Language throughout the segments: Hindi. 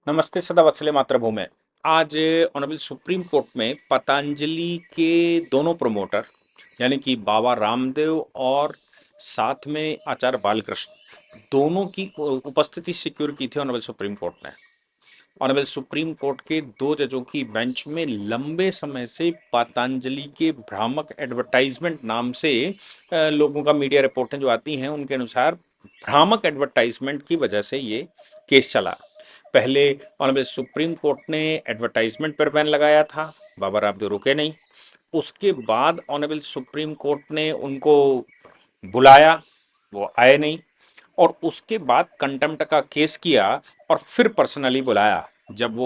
नमस्ते सदा वत्सले मातृभूमि। आज ऑनरेबल सुप्रीम कोर्ट में पतंजलि के दोनों प्रमोटर यानी कि बाबा रामदेव और साथ में आचार्य बालकृष्ण दोनों की उपस्थिति सिक्योर की थी ऑनरेबल सुप्रीम कोर्ट ने। ऑनरेबल सुप्रीम कोर्ट के दो जजों की बेंच में लंबे समय से पतंजलि के भ्रामक एडवर्टाइजमेंट नाम से लोगों का मीडिया रिपोर्टें जो आती हैं उनके अनुसार भ्रामक एडवर्टाइजमेंट की वजह से ये केस चला। पहले ऑनरेबल सुप्रीम कोर्ट ने एडवर्टाइजमेंट पर बैन लगाया था, बाबा रामदेव रुके नहीं। उसके बाद ऑनरेबल सुप्रीम कोर्ट ने उनको बुलाया, वो आए नहीं। और उसके बाद कंटेम्प्ट का केस किया और फिर पर्सनली बुलाया जब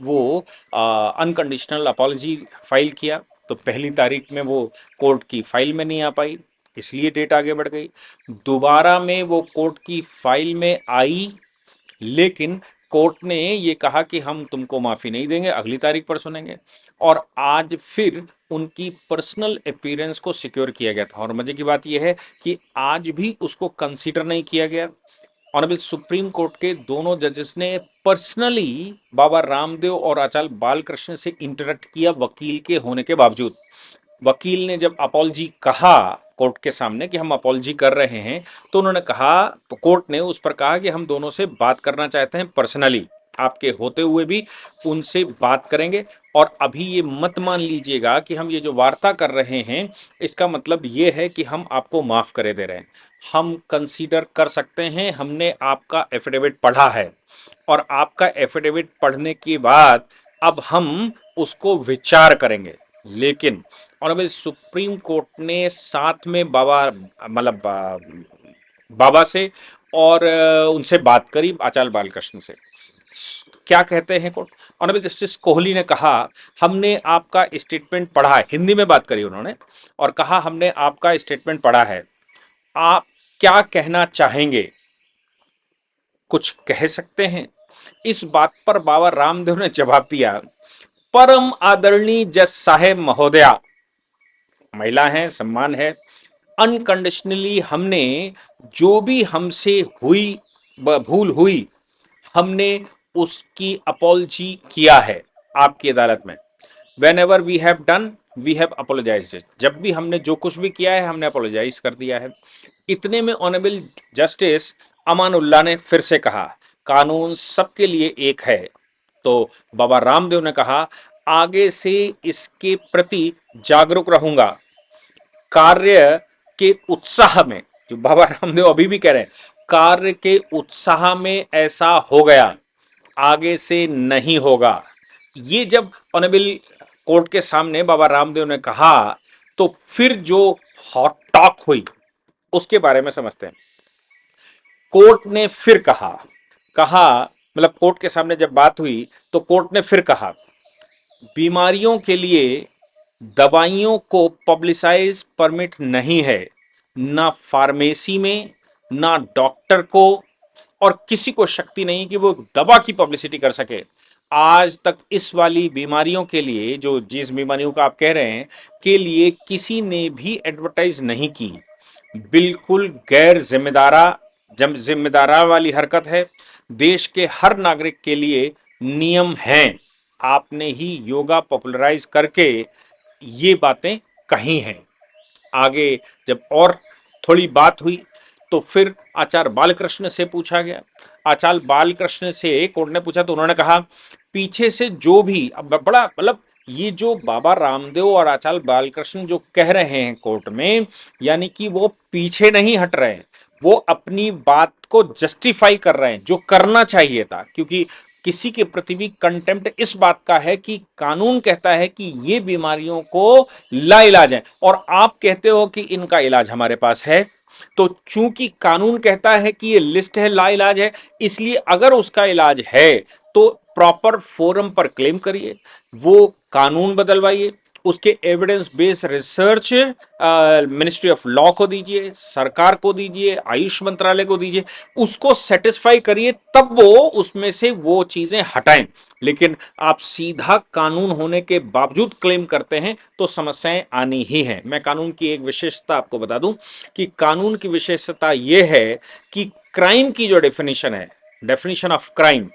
वो अनकंडीशनल अपॉलजी फाइल किया। तो पहली तारीख में वो कोर्ट की फाइल में नहीं आ पाई, इसलिए डेट आगे बढ़ गई। दोबारा में वो कोर्ट की फाइल में आई, लेकिन कोर्ट ने ये कहा कि हम तुमको माफ़ी नहीं देंगे, अगली तारीख पर सुनेंगे। और आज फिर उनकी पर्सनल अपीयरेंस को सिक्योर किया गया था और मजे की बात यह है कि आज भी उसको कंसीडर नहीं किया गया। ऑनरेबल सुप्रीम कोर्ट के दोनों जजेस ने पर्सनली बाबा रामदेव और आचार्य बालकृष्ण से इंटरेक्ट किया वकील के होने के बावजूद। वकील ने जब अपॉलजी कहा कोर्ट के सामने कि हम अपॉलजी कर रहे हैं, तो उन्होंने कहा, कोर्ट ने उस पर कहा कि हम दोनों से बात करना चाहते हैं पर्सनली, आपके होते हुए भी उनसे बात करेंगे। और अभी ये मत मान लीजिएगा कि हम ये जो वार्ता कर रहे हैं इसका मतलब ये है कि हम आपको माफ करे दे रहे हैं। हम कंसीडर कर सकते हैं, हमने आपका एफिडेविट पढ़ा है और आपका एफिडेविट पढ़ने के बाद अब हम उसको विचार करेंगे। लेकिन ऑनरेबल सुप्रीम कोर्ट ने साथ में बाबा से और उनसे बात करी आचार्य बालकृष्ण से। क्या कहते हैं कोर्ट? ऑनरेबल जस्टिस कोहली ने कहा, हमने आपका स्टेटमेंट पढ़ा है, हिंदी में बात करी उन्होंने और कहा हमने आपका स्टेटमेंट पढ़ा है, आप क्या कहना चाहेंगे, कुछ कह सकते हैं? इस बात पर बाबा रामदेव ने जवाब दिया, परम आदरणीय जज साहेब महोदया, महिला हैं, सम्मान है, अनकंडीशनली हमने जो भी हमसे हुई भूल हुई, हमने उसकी अपॉलजी किया है आपकी अदालत में। Whenever we have done we have apologise, जब भी हमने जो कुछ भी किया है हमने अपोलोजाइज कर दिया है। इतने में ऑनरेबल जस्टिस अमानुल्लाह ने फिर से कहा, कानून सबके लिए एक है। तो बाबा रामदेव ने कहा, आगे से इसके प्रति जागरूक रहूंगा। कार्य के उत्साह में, जो बाबा रामदेव अभी भी कह रहे हैं, कार्य के उत्साह में ऐसा हो गया, आगे से नहीं होगा। ये जब ऑनरेबल कोर्ट के सामने बाबा रामदेव ने कहा, तो फिर जो हॉट टॉक हुई उसके बारे में समझते हैं। कोर्ट ने फिर कहा कहा मतलब कोर्ट के सामने जब बात हुई तो कोर्ट ने फिर कहा, बीमारियों के लिए दवाइयों को पब्लिसाइज परमिट नहीं है, ना फार्मेसी में, ना डॉक्टर को, और किसी को शक्ति नहीं कि वो दवा की पब्लिसिटी कर सके। आज तक इस वाली बीमारियों के लिए, जो जिस बीमारियों का आप कह रहे हैं, के लिए किसी ने भी एडवर्टाइज नहीं की। बिल्कुल गैर जिम्मेदारा वाली हरकत है। देश के हर नागरिक के लिए नियम हैं। आपने ही योगा पॉपुलराइज करके ये बातें कही हैं। आगे जब और थोड़ी बात हुई तो फिर आचार्य बालकृष्ण से पूछा गया। आचार्य बालकृष्ण से कोर्ट ने पूछा तो उन्होंने कहा, पीछे से जो भी, अब बड़ा मतलब ये जो बाबा रामदेव और आचार्य बालकृष्ण जो कह रहे हैं कोर्ट में, यानी कि वो पीछे नहीं हट रहे हैं, वो अपनी बात को जस्टिफाई कर रहे हैं जो करना चाहिए था। क्योंकि किसी के प्रति भी कंटेम्प्ट इस बात का है कि कानून कहता है कि ये बीमारियों को लाइलाज है और आप कहते हो कि इनका इलाज हमारे पास है। तो चूंकि कानून कहता है कि ये लिस्ट है, लाइलाज है, इसलिए अगर उसका इलाज है तो प्रॉपर फोरम पर क्लेम करिए, वो कानून बदलवाइए, उसके evidence based research ministry of law को दीजिए, सरकार को दीजिए, आयुष मंत्रालय को दीजिए, उसको सेटिस्फाई करिए, तब वो उसमें से वो चीजें हटाएं। लेकिन आप सीधा कानून होने के बावजूद क्लेम करते हैं तो समस्याएं आनी ही हैं। मैं कानून की एक विशेषता आपको बता दूं कि कानून की विशेषता यह है कि क्राइम की जो डेफिनेशन है, डेफिनेशन ऑफ क्राइम,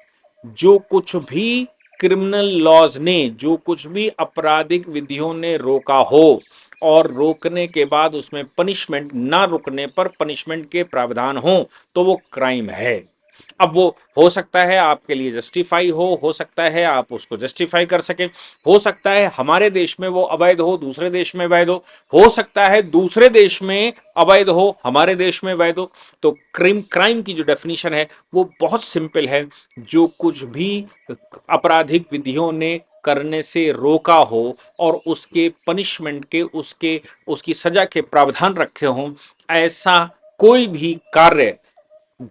जो कुछ भी क्रिमिनल लॉज ने, जो कुछ भी आपराधिक विधियों ने रोका हो और रोकने के बाद उसमें पनिशमेंट, ना रुकने पर पनिशमेंट के प्रावधान हो, तो वो क्राइम है। अब वो हो सकता है आपके लिए जस्टिफाई हो सकता है आप उसको जस्टिफाई कर सकें, हो सकता है हमारे देश में वो अवैध दूसरे देश में वैध हो सकता है दूसरे देश में अवैध हमारे देश में वैध तो क्राइम की जो डेफिनेशन है वो बहुत सिंपल है, जो कुछ भी आपराधिक विधियों ने करने से रोका हो और उसके पनिशमेंट के, उसकी सजा के प्रावधान रखे हों, ऐसा कोई भी कार्य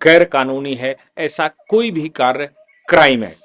गैर कानूनी है, ऐसा कोई भी कार्य क्राइम है।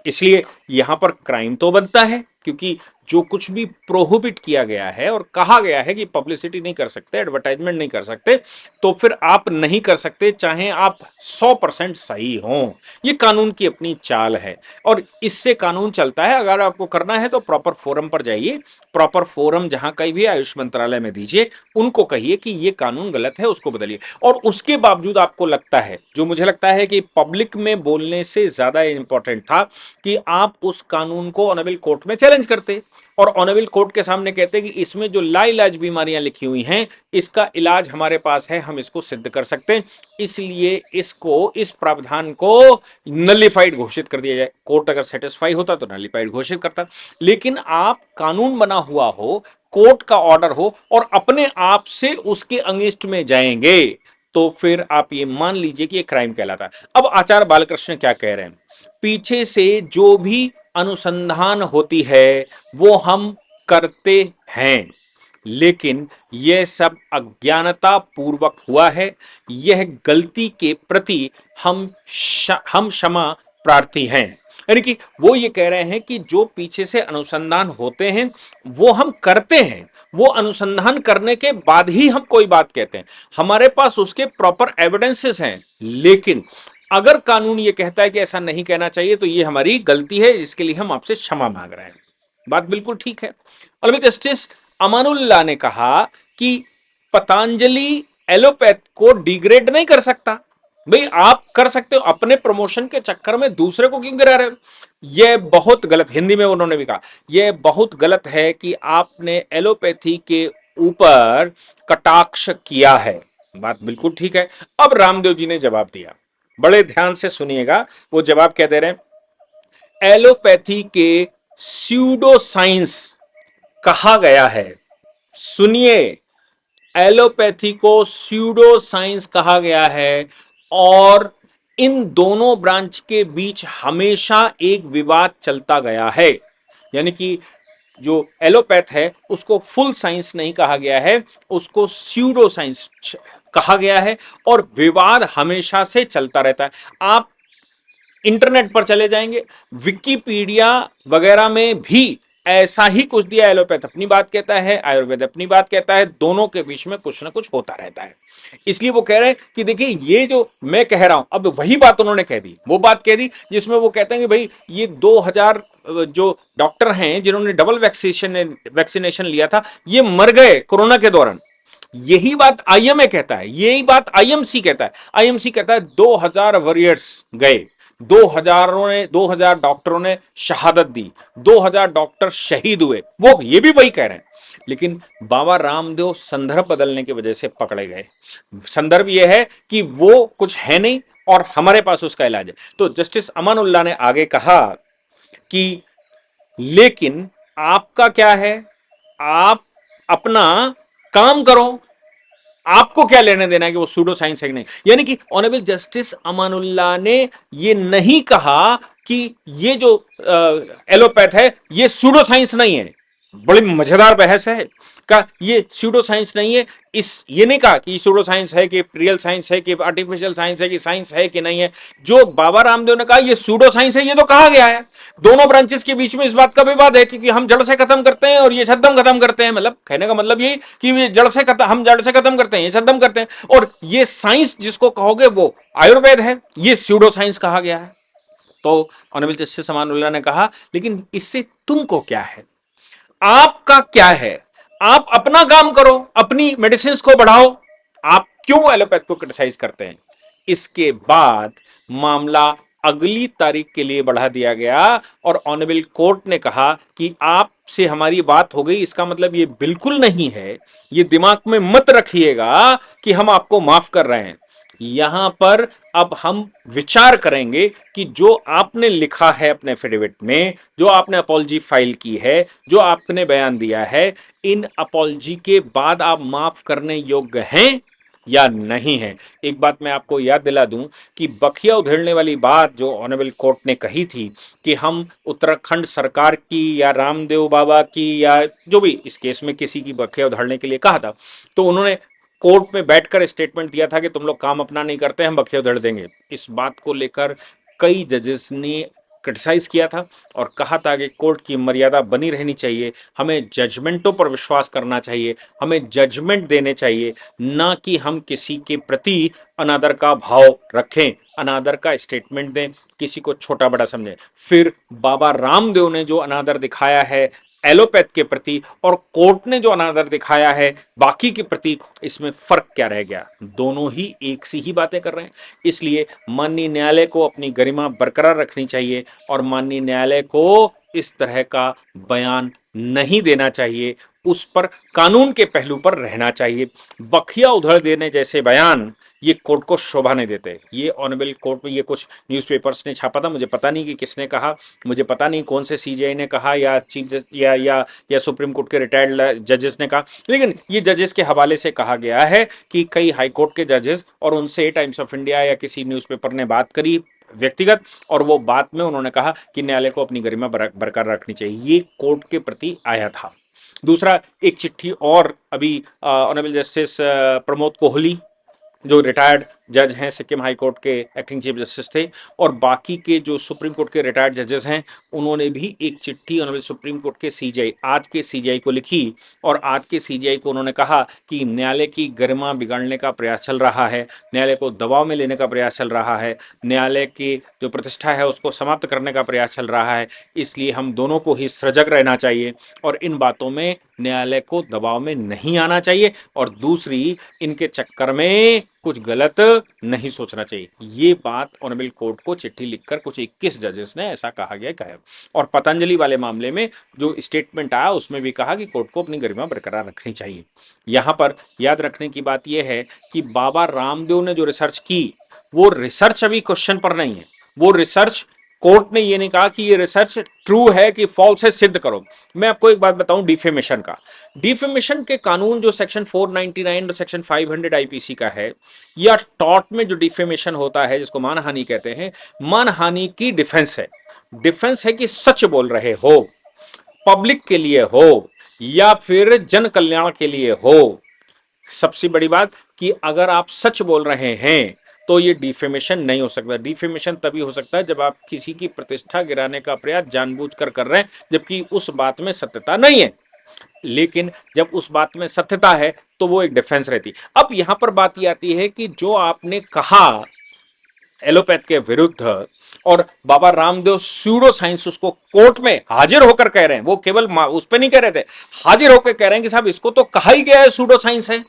इसलिए यहां पर क्राइम तो बनता है, क्योंकि जो कुछ भी प्रोहिबिट किया गया है और कहा गया है कि पब्लिसिटी नहीं कर सकते, एडवर्टाइजमेंट नहीं कर सकते, तो फिर आप नहीं कर सकते, चाहे आप 100% सही हों। ये कानून की अपनी चाल है और इससे कानून चलता है। अगर आपको करना है तो प्रॉपर फोरम पर जाइए, प्रॉपर फोरम जहां कहीं भी आयुष मंत्रालय में दीजिए, उनको कहिए कि ये कानून गलत है, उसको बदलिए। और उसके बावजूद आपको लगता है, जो मुझे लगता है कि पब्लिक में बोलने से ज्यादा इंपॉर्टेंट था, कि आप उस कानून को ऑनरेबल कोर्ट में चैलेंज करते और ऑनरेबल कोर्ट के सामने कहते कि इसमें जो लाइलाज बीमारियां लिखी हुई हैं, इसका इलाज हमारे पास है, हम इसको सिद्ध कर सकते हैं, इसलिए इसको, इस प्रावधान को नलिफाइड घोषित कर दिया जाए। कोर्ट अगर सेटिस्फाई होता तो नलिफाइड घोषित करता। लेकिन आप कानून बना हुआ हो, कोर्ट का ऑर्डर हो और अपने आप से उसके अगेंस्ट में जाएंगे, तो फिर आप ये मान लीजिए कि ये क्राइम कहलाता है। अब आचार्य बालकृष्ण क्या कह रहे हैं, पीछे से जो भी अनुसंधान होती है वो हम करते हैं, लेकिन यह सब अज्ञानता पूर्वक हुआ है, यह गलती के प्रति हम क्षमा प्रार्थी हैं। यानी कि वो ये कह रहे हैं कि जो पीछे से अनुसंधान होते हैं वो हम करते हैं, वो अनुसंधान करने के बाद ही हम कोई बात कहते हैं, हमारे पास उसके प्रॉपर एविडेंसेस हैं, लेकिन अगर कानून ये कहता है कि ऐसा नहीं कहना चाहिए तो ये हमारी गलती है, जिसके लिए हम आपसे क्षमा मांग रहे हैं। बात बिल्कुल ठीक है। और जस्टिस अमानुल्लाह ने कहा कि पतंजलि एलोपैथ को डिग्रेड नहीं कर सकता। भाई आप कर सकते हो, अपने प्रमोशन के चक्कर में दूसरे को क्यों गिरा रहे हो? यह बहुत गलत, हिंदी में उन्होंने भी कहा, यह बहुत गलत है कि आपने एलोपैथी के ऊपर कटाक्ष किया है। बात बिल्कुल ठीक है। अब रामदेव जी ने जवाब दिया, बड़े ध्यान से सुनिएगा, वो जवाब क्या दे रहे हैं। एलोपैथी के स्यूडो साइंस कहा गया है, सुनिए, एलोपैथी को स्यूडो साइंस कहा गया है और इन दोनों ब्रांच के बीच हमेशा एक विवाद चलता गया है। यानी कि जो एलोपैथ है उसको फुल साइंस नहीं कहा गया है, उसको स्यूडो साइंस कहा गया है और विवाद हमेशा से चलता रहता है। आप इंटरनेट पर चले जाएंगे, विकिपीडिया वगैरह में भी ऐसा ही कुछ दिया, एलोपैथ अपनी बात कहता है, आयुर्वेद अपनी बात कहता है, दोनों के बीच में कुछ ना कुछ होता रहता है। इसलिए वो कह रहे हैं कि देखिए ये जो मैं कह रहा हूं, अब वही बात उन्होंने कह दी, वो बात कह दी जिसमें वो कहते हैं कि भाई ये 2000 जो डॉक्टर हैं जिन्होंने डबल वैक्सीनेशन लिया था, ये मर गए कोरोना के दौरान। यही बात आईएमए कहता है, यही बात आईएमसी कहता है। आईएमसी कहता है 2000 वॉरियर्स गए, 2000 डॉक्टरों ने शहादत दी, 2000 डॉक्टर शहीद हुए, वो ये भी वही कह रहे हैं। लेकिन बाबा रामदेव संदर्भ बदलने की वजह से पकड़े गए। संदर्भ यह है कि वो कुछ है नहीं और हमारे पास उसका इलाज है। तो जस्टिस अमानुल्लाह ने आगे कहा कि लेकिन आपका क्या है, आप अपना काम करो, आपको क्या लेने देना है कि वो सूडो साइंस है कि नहीं। यानी कि ऑनरेबल जस्टिस अमानुल्लाह ने ये नहीं कहा कि ये जो एलोपैथ है ये सूडो साइंस नहीं है। बड़ी मजेदार बहस है का, ये सूडो साइंस नहीं है, इस ये नहीं कहा कि सूडो साइंस है कि रियल साइंस है कि आर्टिफिशियल साइंस है कि साइंस है कि नहीं है। जो बाबा रामदेव ने कहा ये सूडो साइंस है, ये तो कहा गया है। दोनों ब्रांचेस के बीच में इस बात का विवाद है कि हम जड़ से खत्म करते हैं और ये छद्म खत्म करते हैं। मतलब कहने का मतलब यही कि ये जड़ से खत्म, हम जड़ से खत्म करते हैं, ये छद्म करते हैं। और ये साइंस जिसको कहोगे वो आयुर्वेद है, ये स्यूडो साइंस कहा गया है। तो ऑनरेबल जस्टिस अमानुल्लाह ने कहा लेकिन इससे तुमको क्या है, आपका क्या है, आप अपना काम करो, अपनी मेडिसिन को बढ़ाओ, आप क्यों एलोपैथ को क्रिटिसाइज करते हैं। इसके बाद मामला अगली तारीख के लिए बढ़ा दिया गया और ऑनरेबल कोर्ट ने कहा कि आपसे हमारी बात हो गई, इसका मतलब ये बिल्कुल नहीं है, ये दिमाग में मत रखिएगा कि हम आपको माफ कर रहे हैं। यहां पर अब हम विचार करेंगे कि जो आपने लिखा है अपने एफिडेविट में, जो आपने अपॉलजी फाइल की है, जो आपने बयान दिया है, इन अपॉलजी के बाद आप माफ करने योग्य हैं या नहीं है। एक बात मैं आपको याद दिला दूं कि बखिया उधेड़ने वाली बात जो ऑनरेबल कोर्ट ने कही थी कि हम उत्तराखंड सरकार की या रामदेव बाबा की या जो भी इस केस में किसी की बखिया उधेड़ने के लिए कहा था, तो उन्होंने कोर्ट में बैठकर स्टेटमेंट दिया था कि तुम लोग काम अपना नहीं करते, हम बखिया उधेड़ देंगे। इस बात को लेकर कई जजेस ने क्रिटिसाइज किया था और कहा था कि कोर्ट की मर्यादा बनी रहनी चाहिए, हमें जजमेंटों पर विश्वास करना चाहिए, हमें जजमेंट देने चाहिए, ना कि हम किसी के प्रति अनादर का भाव रखें, अनादर का स्टेटमेंट दें, किसी को छोटा बड़ा समझें। फिर बाबा रामदेव ने जो अनादर दिखाया है एलोपैथ के प्रति और कोर्ट ने जो अनादर दिखाया है बाकी के प्रति, इसमें फर्क क्या रह गया? दोनों ही एक सी ही बातें कर रहे हैं। इसलिए माननीय न्यायालय को अपनी गरिमा बरकरार रखनी चाहिए और माननीय न्यायालय को इस तरह का बयान नहीं देना चाहिए, उस पर कानून के पहलू पर रहना चाहिए। बखिया उधड़ देने जैसे बयान ये कोर्ट को शोभा नहीं देते। ये ऑनरेबल कोर्ट में ये कुछ न्यूज़पेपर्स ने छापा था, मुझे पता नहीं कि किसने कहा, मुझे पता नहीं कौन से सीजीआई ने कहा या चीफ या सुप्रीम कोर्ट के रिटायर्ड जजेस ने कहा, लेकिन ये जजेस के हवाले से कहा गया है कि कई हाई कोर्ट के जजेस और उनसे टाइम्स ऑफ इंडिया या किसी न्यूज़पेपर ने बात करी व्यक्तिगत, और वो बात में उन्होंने कहा कि न्यायालय को अपनी गरिमा बरकरार रखनी चाहिए। ये कोर्ट के प्रति आया था। दूसरा, एक चिट्ठी और अभी ऑनरेबल जस्टिस प्रमोद कोहली जो रिटायर्ड जज हैं, सिक्किम हाई कोर्ट के एक्टिंग चीफ जस्टिस थे, और बाकी के जो सुप्रीम कोर्ट के रिटायर्ड जजेस हैं, उन्होंने भी एक चिट्ठी ऑनरेबल सुप्रीम कोर्ट के सीजीआई, आज के सीजीआई को लिखी और आज के सीजीआई को उन्होंने कहा कि न्यायालय की गरिमा बिगाड़ने का प्रयास चल रहा है, न्यायालय को दबाव में लेने का प्रयास चल रहा है, न्यायालय की जो प्रतिष्ठा है उसको समाप्त करने का प्रयास चल रहा है, इसलिए हम दोनों को ही सजग रहना चाहिए और इन बातों में न्यायालय को दबाव में नहीं आना चाहिए, और दूसरी, इनके चक्कर में कुछ गलत नहीं सोचना चाहिए। ये बात ऑनरेबल कोर्ट को चिट्ठी लिखकर कुछ 21 जजेस ने ऐसा कहा गया कहा। और पतंजलि वाले मामले में जो स्टेटमेंट आया उसमें भी कहा कि कोर्ट को अपनी गरिमा बरकरार रखनी चाहिए। यहां पर याद रखने की बात यह है कि बाबा रामदेव ने जो रिसर्च की, वो रिसर्च अभी क्वेश्चन पर नहीं है। वो रिसर्च, कोर्ट ने ये नहीं कहा कि ये रिसर्च ट्रू है कि फॉल्स है, सिद्ध करो। मैं आपको एक बात बताऊं डिफेमेशन का, डिफेमेशन के कानून जो सेक्शन 499 और सेक्शन 500 आईपीसी का है, या टॉर्ट में जो डिफेमेशन होता है जिसको मानहानि कहते हैं, मानहानि की डिफेंस है। डिफेंस है कि सच बोल रहे हो, पब्लिक के लिए हो या फिर जन कल्याण के लिए हो। सबसे बड़ी बात कि अगर आप सच बोल रहे हैं तो ये डिफेमेशन नहीं हो सकता। डिफेमेशन तभी हो सकता है जब आप किसी की प्रतिष्ठा गिराने का प्रयास जानबूझकर कर रहे हैं जबकि उस बात में सत्यता नहीं है। लेकिन जब उस बात में सत्यता है तो वो एक डिफेंस रहती। अब यहां पर बात ये आती है कि जो आपने कहा एलोपैथ के विरुद्ध, और बाबा रामदेव स्यूडो साइंस उसको कोर्ट में हाजिर होकर कह रहे हैं, वो केवल उस पर नहीं कह रहे थे, हाजिर होकर कह रहे हैं कि साहब इसको तो कहा ही गया है स्यूडो साइंस है।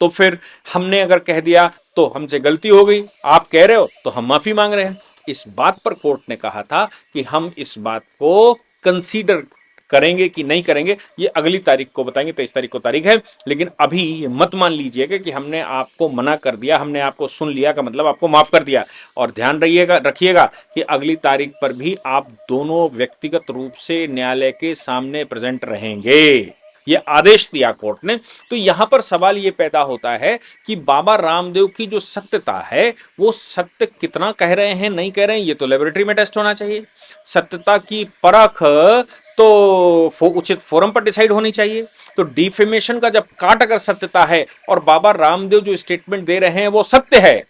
तो फिर हमने अगर कह दिया तो हमसे गलती हो गई, आप कह रहे हो तो हम माफी मांग रहे हैं। इस बात पर कोर्ट ने कहा था कि हम इस बात को कंसीडर करेंगे कि नहीं करेंगे, ये अगली तारीख को बताएंगे, 23 तारीख को तारीख है। लेकिन अभी ये मत मान लीजिएगा कि हमने आपको मना कर दिया, हमने आपको सुन लिया का मतलब आपको माफ कर दिया। और ध्यान रखिएगा कि अगली तारीख पर भी आप दोनों व्यक्तिगत रूप से न्यायालय के सामने प्रेजेंट रहेंगे, ये आदेश दिया कोर्ट ने। तो यहां पर सवाल ये पैदा होता है कि बाबा रामदेव की जो सत्यता है वो सत्य कितना कह रहे हैं, नहीं कह रहे हैं, ये तो लेबोरेटरी में टेस्ट होना चाहिए। सत्यता की परख तो उचित फोरम पर डिसाइड होनी चाहिए। तो डिफेमेशन का जब काट अगर सत्यता है और बाबा रामदेव जो स्टेटमेंट दे रहे हैं वो सत्य है,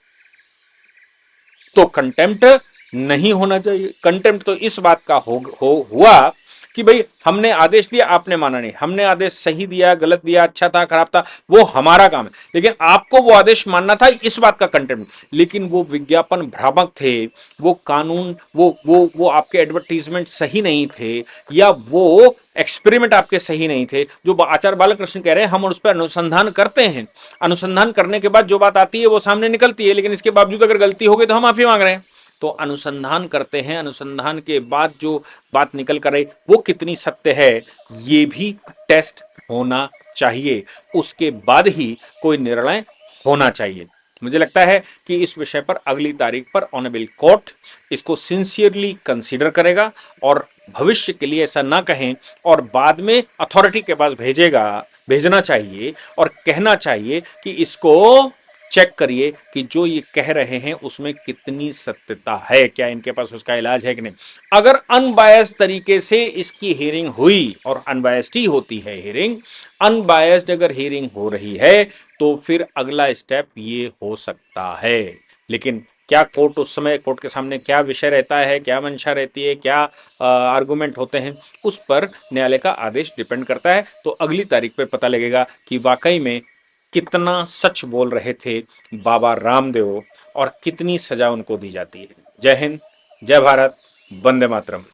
तो कंटेम्प्ट नहीं होना चाहिए। कंटेम्प्ट तो इस बात का हुआ कि भाई हमने आदेश दिया, आपने माना नहीं, हमने आदेश सही दिया, गलत दिया, अच्छा था, खराब था, वो हमारा काम है, लेकिन आपको वो आदेश मानना था, इस बात का कंटेम्प्ट। लेकिन वो विज्ञापन भ्रामक थे, वो कानून, वो आपके एडवर्टीजमेंट सही नहीं थे, या वो एक्सपेरिमेंट आपके सही नहीं थे। जो आचार्य बालकृष्ण कह रहे हैं, हम उस पर अनुसंधान करते हैं, अनुसंधान करने के बाद जो बात आती है वो सामने निकलती है, लेकिन इसके बावजूद अगर गलती हो गई तो हम माफी मांग रहे हैं। तो अनुसंधान करते हैं, अनुसंधान के बाद जो बात निकल कर आई वो कितनी सत्य है, ये भी टेस्ट होना चाहिए। उसके बाद ही कोई निर्णय होना चाहिए। मुझे लगता है कि इस विषय पर अगली तारीख पर ऑनरेबल कोर्ट इसको सिंसियरली कंसीडर करेगा और भविष्य के लिए ऐसा ना कहें और बाद में अथॉरिटी के पास भेजना चाहिए और कहना चाहिए कि इसको चेक करिए कि जो ये कह रहे हैं उसमें कितनी सत्यता है, क्या इनके पास उसका इलाज है कि नहीं। अगर अनबायस्ड तरीके से इसकी हियरिंग हुई, और अनबायस्ड ही होती है हियरिंग, अनबायस्ड अगर हियरिंग हो रही है तो फिर अगला स्टेप ये हो सकता है। लेकिन क्या कोर्ट उस समय, कोर्ट के सामने क्या विषय रहता है, क्या मंशा रहती है, क्या आर्गुमेंट होते हैं, उस पर न्यायालय का आदेश डिपेंड करता है। तो अगली तारीख पर पता लगेगा कि वाकई में कितना सच बोल रहे थे बाबा रामदेव और कितनी सजा उनको दी जाती है। जय हिंद, जय भारत, वंदे मातरम।